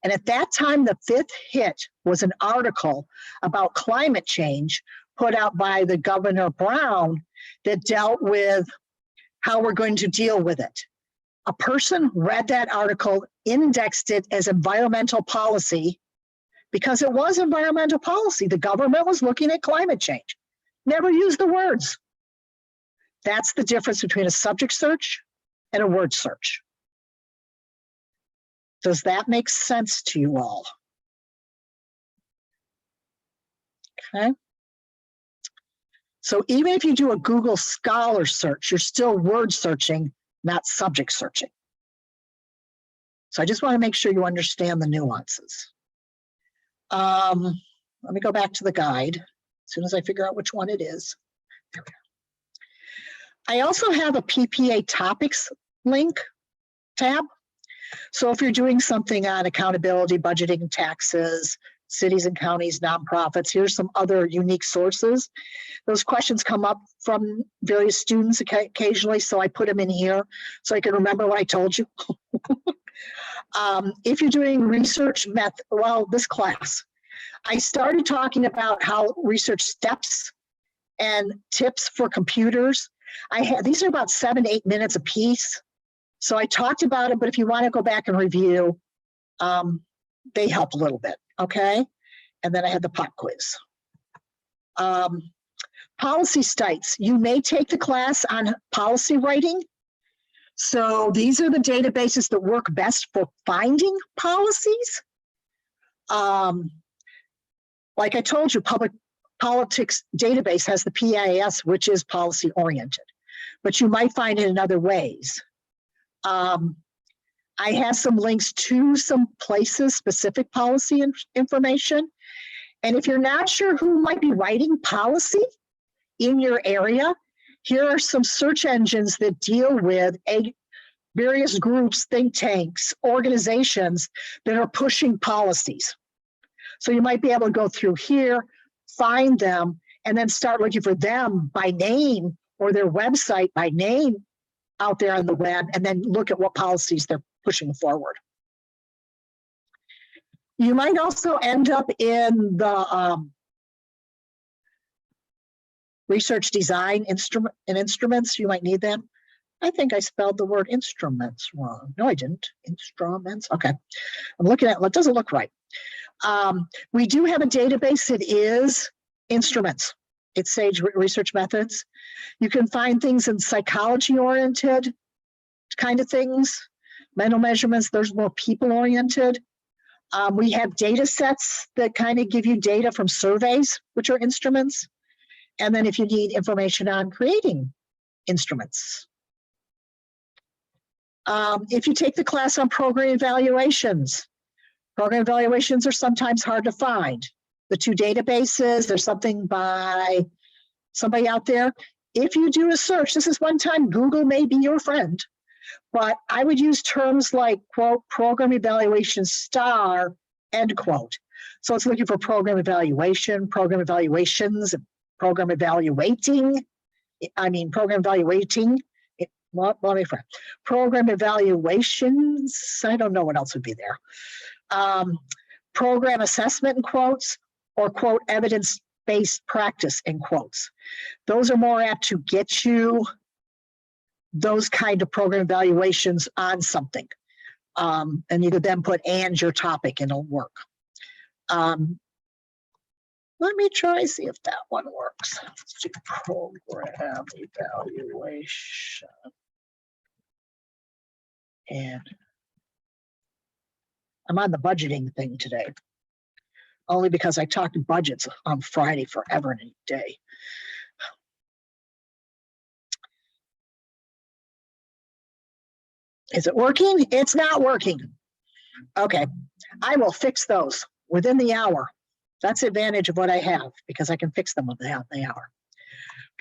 And at that time, the 5th hit was an article about climate change put out by the Governor Brown that dealt with how we're going to deal with it. A person read that article, indexed it as environmental policy because it was environmental policy. The government was looking at climate change. Never used the words. That's the difference between a subject search and a word search. Does that make sense to you all? Okay. So even if you do a Google Scholar search, you're still word searching, not subject searching. So I just want to make sure you understand the nuances. Let me go back to the guide as soon as I figure out which one it is. There we go. I also have a PPA topics link tab. So if you're doing something on accountability, budgeting, taxes, cities and counties, nonprofits, here's some other unique sources. Those questions come up from various students occasionally, so I put them in here so I can remember what I told you. If you're doing research method, well, this class, I started talking about how research steps and tips for computers. These are about 7 to 8 minutes a piece. So I talked about it, but if you want to go back and review, they help a little bit, okay? And then I had the pop quiz. Policy sites. You may take the class on policy writing. So these are the databases that work best for finding policies. Like I told you, public politics database has the PIS, which is policy oriented, but you might find it in other ways. I have some links to some places, specific policy information. And if you're not sure who might be writing policy in your area, here are some search engines that deal with various groups, think tanks, organizations that are pushing policies. So you might be able to go through here, find them, and then start looking for them by name or their website by name out there on the web, and then look at what policies they're pushing forward. You might also end up in the research design instruments. You might need them. I think I spelled the word instruments wrong. No, I didn't. Instruments. Okay. I'm looking at it. It doesn't look right. We do have a database that is instruments. It's Sage Research Methods. You can find things in psychology-oriented kind of things, mental measurements. There's more people-oriented. We have data sets that kind of give you data from surveys, which are instruments. And then if you need information on creating instruments. If you take the class on program evaluations are sometimes hard to find. The two databases, there's something by somebody out there. If you do a search, this is one time Google may be your friend, but I would use terms like, quote, program evaluation star, end quote. So it's looking for program evaluation, program evaluations, program evaluating. Program evaluating. Program evaluations. I don't know what else would be there. Program assessment in quotes, or quote, evidence-based practice in quotes. Those are more apt to get you those kind of program evaluations on something. And you could then put and your topic and it'll work. Let me try see if that one works. Let's do program evaluation. And I'm on the budgeting thing today. only because I talked budgets on Friday forever and a day. Is it working? It's not working. Okay, I will fix those within the hour. That's the advantage of what I have because I can fix them within the hour.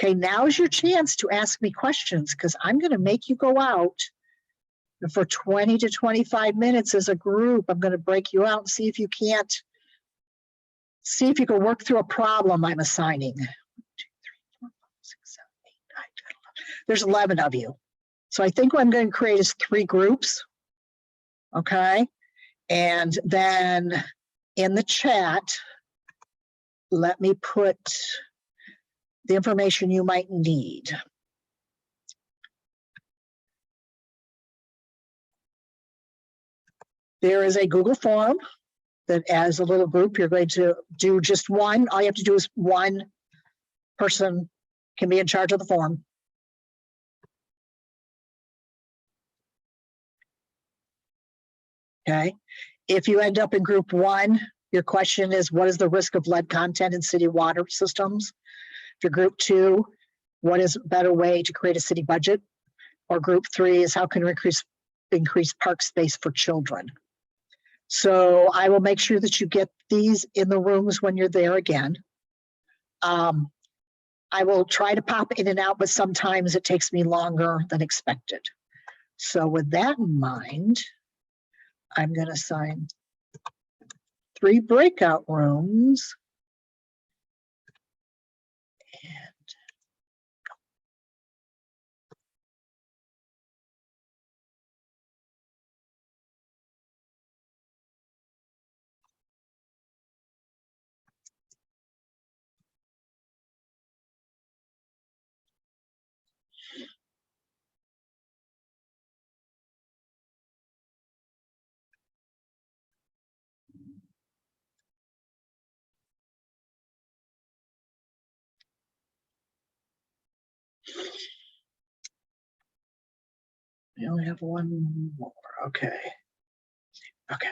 Okay, now's your chance to ask me questions because I'm going to make you go out for 20 to 25 minutes as a group. I'm going to break you out and see if you can work through a problem I'm assigning. 1, 2, 3, 4, 5, 6, 7, 8, 9, 10, 11. There's 11 of you. So I think what I'm going to create is 3 groups. Okay. And then in the chat, let me put the information you might need. There is a Google form that as a little group, you're going to do just one. All you have to do is one person can be in charge of the form. Okay. If you end up in group 1, your question is, what is the risk of lead content in city water systems? For group 2, what is a better way to create a city budget? Or group 3 is how can we increase park space for children? So I will make sure that you get these in the rooms when you're there again. I will try to pop in and out, but sometimes it takes me longer than expected. So with that in mind, I'm going to assign 3 breakout rooms. We only have 1 more. Okay. Okay.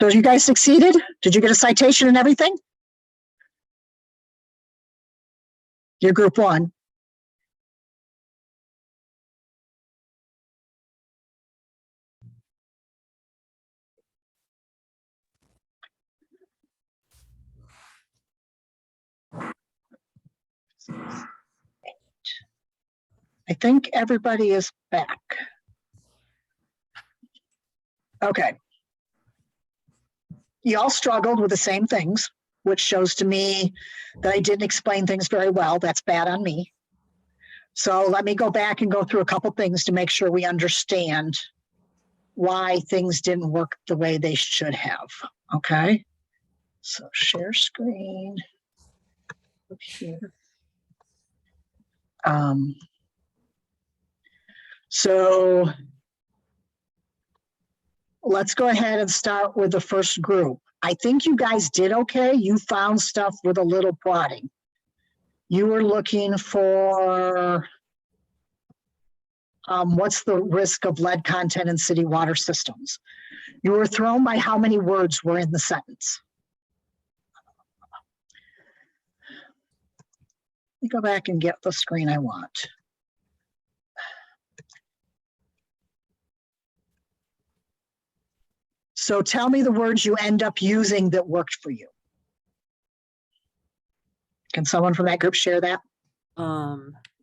So you guys succeeded? Did you get a citation and everything? You're group 1. I think everybody is back. Okay. You all struggled with the same things, which shows to me that I didn't explain things very well. That's bad on me. So let me go back and go through a couple things to make sure we understand why things didn't work the way they should have. Okay. So share screen up here. So let's go ahead and start with the first group. I think you guys did okay. You found stuff with a little prodding. You were looking for what's the risk of lead content in city water systems. You were thrown by how many words were in the sentence. Let me go back and get the screen I want. So tell me the words you end up using that worked for you. Can someone from that group share that?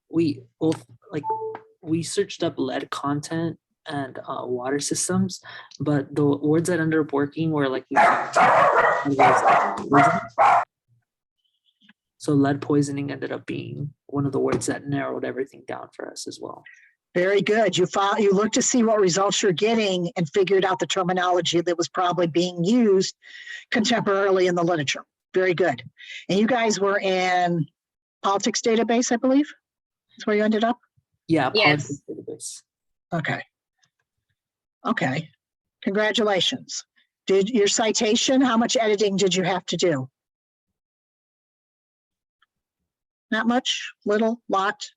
We both we searched up lead content and water systems, but the words that ended up working were like so lead poisoning ended up being one of the words that narrowed everything down for us as well. Very good. You looked to see what results you're getting and figured out the terminology that was probably being used contemporarily in the literature. Very good. And you guys were in politics database, I believe? That's where you ended up? Yeah, Yes. politics database. Okay. Okay. Congratulations. Did your citation, how much editing did you have to do? Not much, little, lot?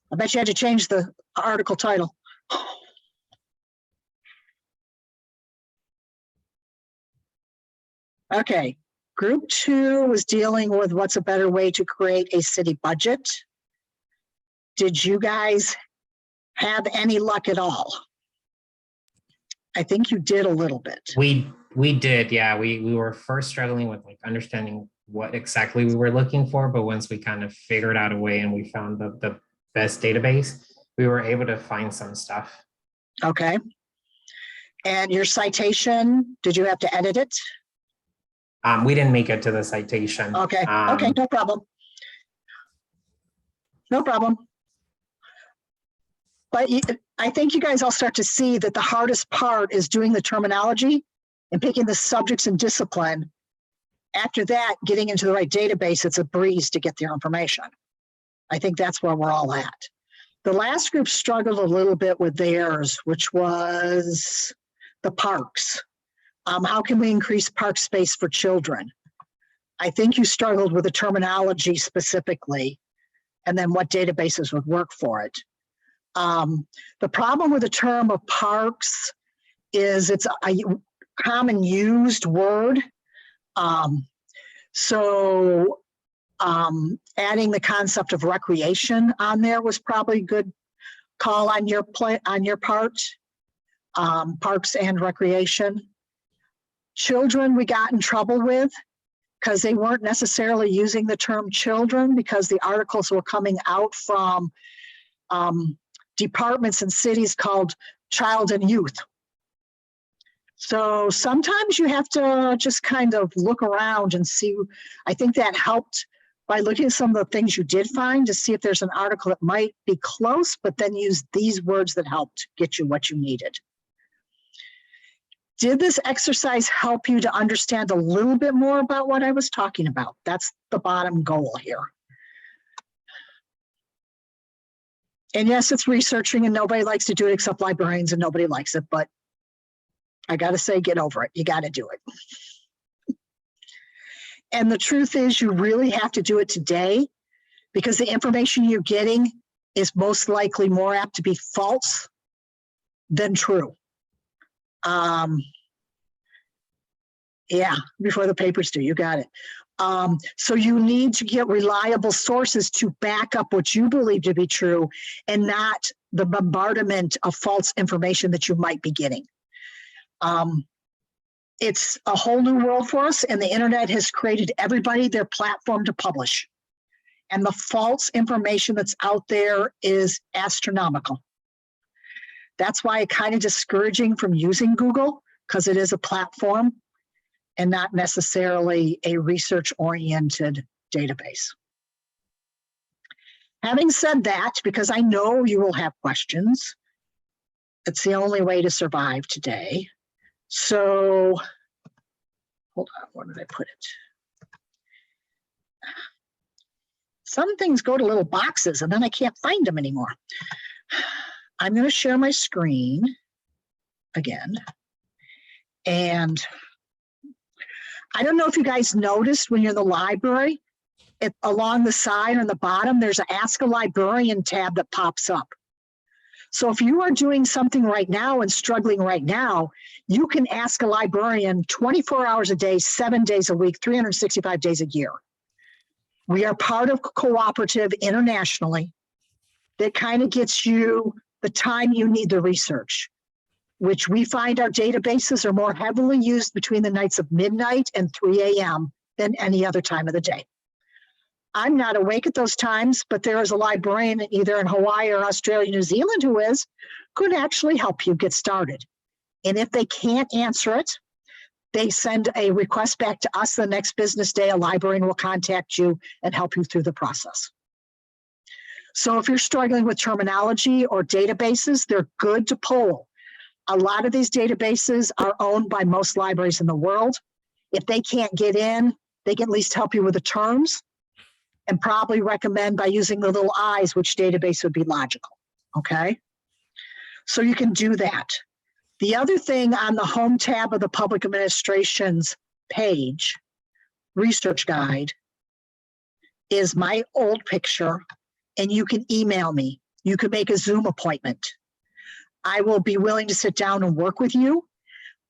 I bet you had to change the article title. Okay, group 2 was dealing with what's a better way to create a city budget. Did you guys have any luck at all? I think you did a little bit. We did, yeah. We were first struggling with like understanding what exactly we were looking for, but once we kind of figured out a way and we found the best database, we were able to find some stuff. Okay. And your citation, did you have to edit it? We didn't make it to the citation. Okay, okay, no problem. No problem. But I think you guys all start to see that the hardest part is doing the terminology and picking the subjects and discipline. After that, getting into the right database, it's a breeze to get their information. I think that's where we're all at. The last group struggled a little bit with theirs, which was the parks. How can we increase park space for children? I think you struggled with the terminology specifically, and then what databases would work for it. The problem with the term of parks is it's a common used word. So adding the concept of recreation on there was probably a good call on your part. Parks and recreation. Children we got in trouble with because they weren't necessarily using the term children because the articles were coming out from departments and cities called child and youth. So sometimes you have to just kind of look around and see. I think that helped by looking at some of the things you did find to see if there's an article that might be close, but then use these words that helped get you what you needed. Did this exercise help you to understand a little bit more about what I was talking about? That's the bottom goal here. And yes, it's researching and nobody likes to do it except librarians and nobody likes it, but I got to say, get over it. You got to do it. And the truth is you really have to do it today because the information you're getting is most likely more apt to be false than true. Yeah, before the papers do, you got it. So you need to get reliable sources to back up what you believe to be true and not the bombardment of false information that you might be getting. It's a whole new world for us, and the internet has created everybody their platform to publish. And the false information that's out there is astronomical. That's why it's kind of discouraging from using Google, because it is a platform and not necessarily a research-oriented database. Having said that, because I know you will have questions, it's the only way to survive today. So, hold on, where did I put it? Some things go to little boxes and then I can't find them anymore. I'm going to share my screen again. And I don't know if you guys noticed when you're in the library, along the side or the bottom, there's an Ask a Librarian tab that pops up. So if you are doing something right now and struggling right now, you can ask a librarian 24 hours a day, 7 days a week, 365 days a year. We are part of cooperative internationally that kind of gets you the time you need the research, which we find our databases are more heavily used between the nights of midnight and 3 a.m. than any other time of the day. I'm not awake at those times, but there is a librarian either in Hawaii or Australia, New Zealand who could actually help you get started. And if they can't answer it, they send a request back to us the next business day. A librarian will contact you and help you through the process. So if you're struggling with terminology or databases, they're good to pull. A lot of these databases are owned by most libraries in the world. If they can't get in, they can at least help you with the terms and probably recommend by using the little I's which database would be logical, okay? So you can do that. The other thing on the home tab of the Public Administration's page, Research Guide, is my old picture, and you can email me. You can make a Zoom appointment. I will be willing to sit down and work with you.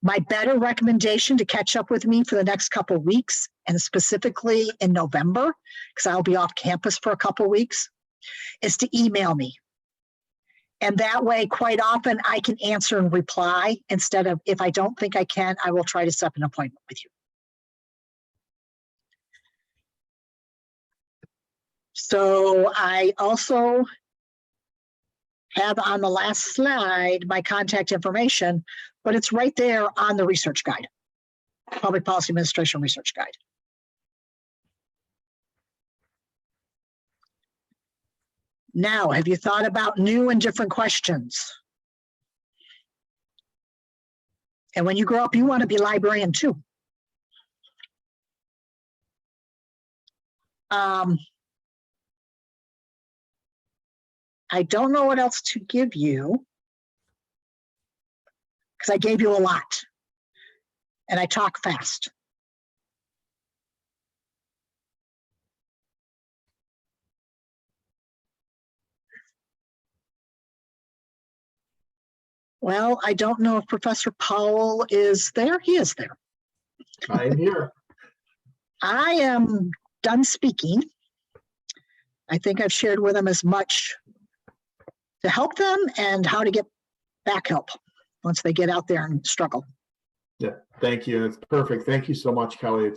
My better recommendation to catch up with me for the next couple of weeks, and specifically in November, because I'll be off campus for a couple of weeks, is to email me. And that way, quite often, I can answer and reply instead of, if I don't think I can, I will try to set up an appointment with you. So I also have on the last slide my contact information, but it's right there on the research guide, Public Policy Administration Research Guide. Now, have you thought about new and different questions? And when you grow up, you want to be a librarian too. I don't know what else to give you because I gave you a lot and I talk fast. Well, I don't know if Professor Powell is there. He is there. I'm here. I am done speaking. I think I've shared with them as much to help them and how to get back help once they get out there and struggle. Yeah, thank you. It's perfect. Thank you so much, Kelly.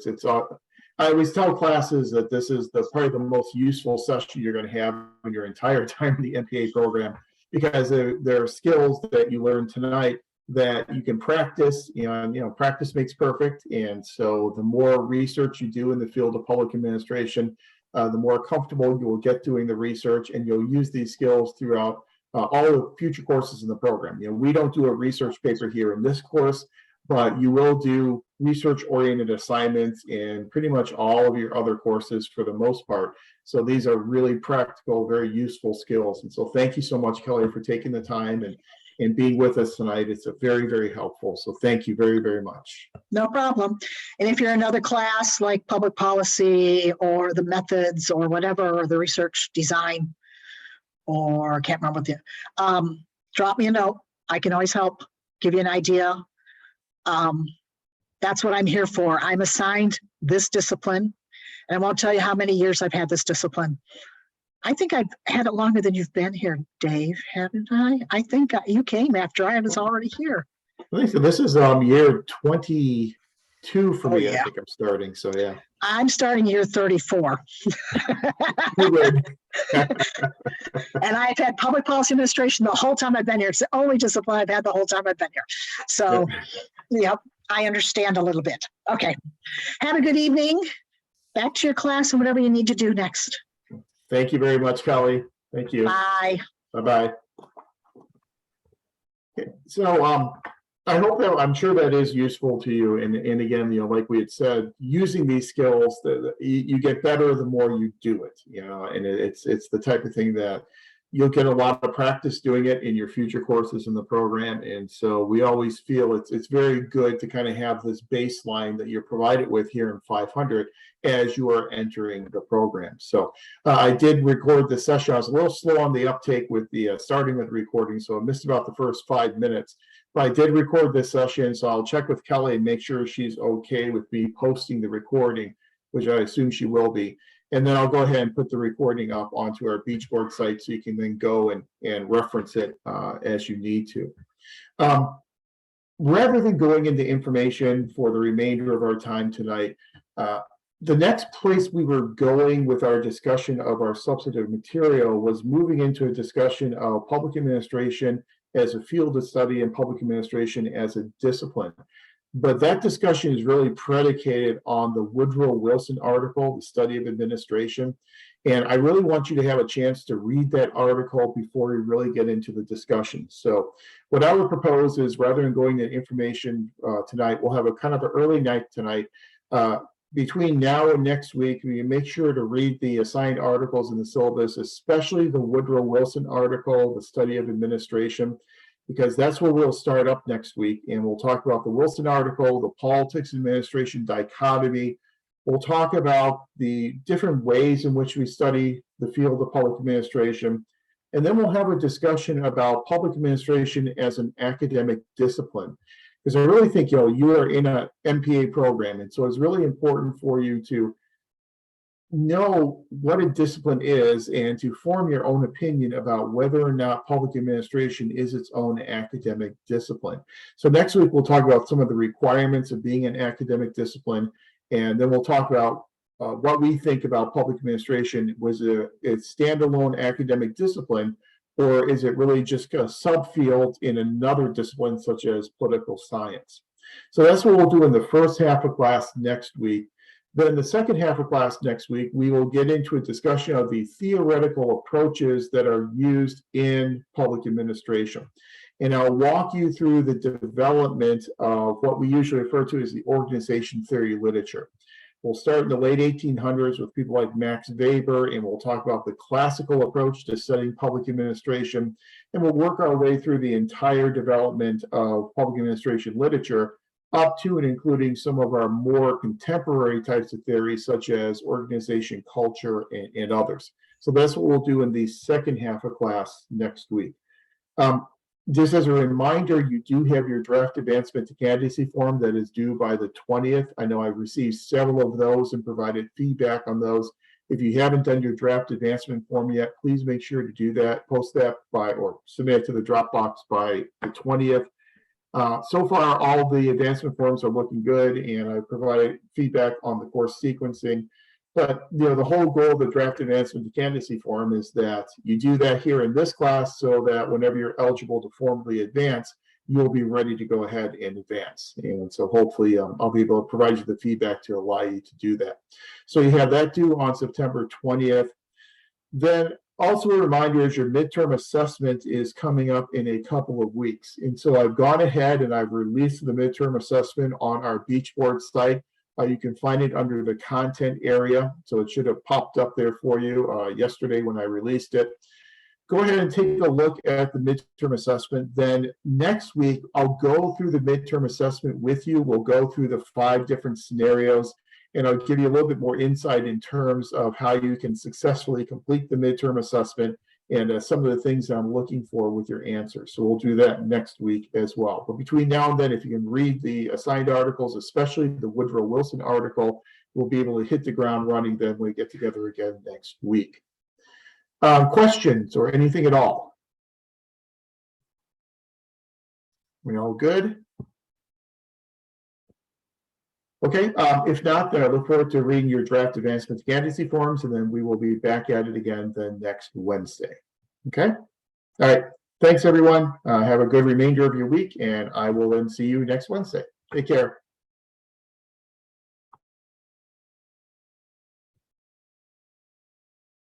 I always tell classes that this is probably the most useful session you're going to have in your entire time in the MPA program, because there are skills that you learn tonight that you can practice, and practice makes perfect. And so the more research you do in the field of public administration, the more comfortable you will get doing the research, and you'll use these skills throughout all the future courses in the program. We don't do a research paper here in this course, but you will do research-oriented assignments in pretty much all of your other courses for the most part. So these are really practical, very useful skills. And so thank you so much, Kelly, for taking the time and being with us tonight. It's very, very helpful. So thank you very, very much. No problem. And if you're in another class like public policy or the methods or whatever, or the research design, or I can't remember what drop me a note. I can always help, give you an idea. That's what I'm here for. I'm assigned this discipline. And I won't tell you how many years I've had this discipline. I think I've had it longer than you've been here, Dave, haven't I? I think you came after I was already here. I think so. This is year 22 for Oh, me. yeah. I think I'm starting. So yeah. I'm starting year 34. Good. And I've had public policy administration the whole time I've been here. It's the only discipline I've had the whole time I've been here. So, yep, I understand a little bit. Okay. Have a good evening. Back to your class and whatever you need to do next. Thank you very much, Kelly. Thank you. Bye. Bye-bye. Okay, so I hope that I'm sure that is useful to you. And again, like we had said, using these skills, you get better the more you do it. And it's the type of thing that you'll get a lot of practice doing it in your future courses in the program. And so we always feel it's very good to kind of have this baseline that you're provided with here in 500 as you are entering the program. So I did record the session. I was a little slow on the uptake with the starting with the recording, so I missed about the first 5 minutes. But I did record this session, so I'll check with Kelly and make sure she's okay with me posting the recording, which I assume she will be. And then I'll go ahead and put the recording up onto our Beachboard site so you can then go and reference it as you need to. Rather than going into information for the remainder of our time tonight, the next place we were going with our discussion of our substantive material was moving into a discussion of public administration as a field of study and public administration as a discipline. But that discussion is really predicated on the Woodrow Wilson article, The Study of Administration. And I really want you to have a chance to read that article before we really get into the discussion. So what I would propose is, rather than going to information tonight, we'll have a kind of an early night tonight. Between now and next week, we make sure to read the assigned articles in the syllabus, especially the Woodrow Wilson article, The Study of Administration, because that's where we'll start up next week. And we'll talk about the Wilson article, the politics and administration dichotomy. We'll talk about the different ways in which we study the field of public administration. And then we'll have a discussion about public administration as an academic discipline. Because I really think, you are in an MPA program. And so it's really important for you to know what a discipline is and to form your own opinion about whether or not public administration is its own academic discipline. So next week, we'll talk about some of the requirements of being an academic discipline. And then we'll talk about what we think about public administration. Was it a standalone academic discipline, or is it really just a subfield in another discipline such as political science? So that's what we'll do in the first half of class next week. Then the second half of class next week, we will get into a discussion of the theoretical approaches that are used in public administration. And I'll walk you through the development of what we usually refer to as the organization theory literature. We'll start in the late 1800s with people like Max Weber, and we'll talk about the classical approach to studying public administration. And we'll work our way through the entire development of public administration literature, up to and including some of our more contemporary types of theories, such as organization culture and others. So that's what we'll do in the second half of class next week. Just as a reminder, you do have your draft advancement to candidacy form that is due by the 20th. I know I've received several of those and provided feedback on those. If you haven't done your draft advancement form yet, please make sure to do that, post that by, or submit it to the Dropbox by the 20th. So far, all the advancement forms are looking good, and I've provided feedback on the course sequencing. But the whole goal of the draft advancement to candidacy form is that you do that here in this class, so that whenever you're eligible to formally advance, you'll be ready to go ahead and advance. And so hopefully I'll be able to provide you the feedback to allow you to do that. So you have that due on September 20th. Then also a reminder is your midterm assessment is coming up in a couple of weeks. And so I've gone ahead and I've released the midterm assessment on our Beachboard site. You can find it under the content area. So it should have popped up there for you yesterday when I released it. Go ahead and take a look at the midterm assessment. Then next week, I'll go through the midterm assessment with you. We'll go through the 5 different scenarios, and I'll give you a little bit more insight in terms of how you can successfully complete the midterm assessment and some of the things I'm looking for with your answers. So we'll do that next week as well. But between now and then, if you can read the assigned articles, especially the Woodrow Wilson article, we'll be able to hit the ground running then when we get together again next week. Questions or anything at all? We all good? Okay, if not, then I look forward to reading your draft advancement candidacy forms, and then we will be back at it again then next Wednesday. Okay? All right. Thanks, everyone. Have a good remainder of your week, and I will then see you next Wednesday. Take care.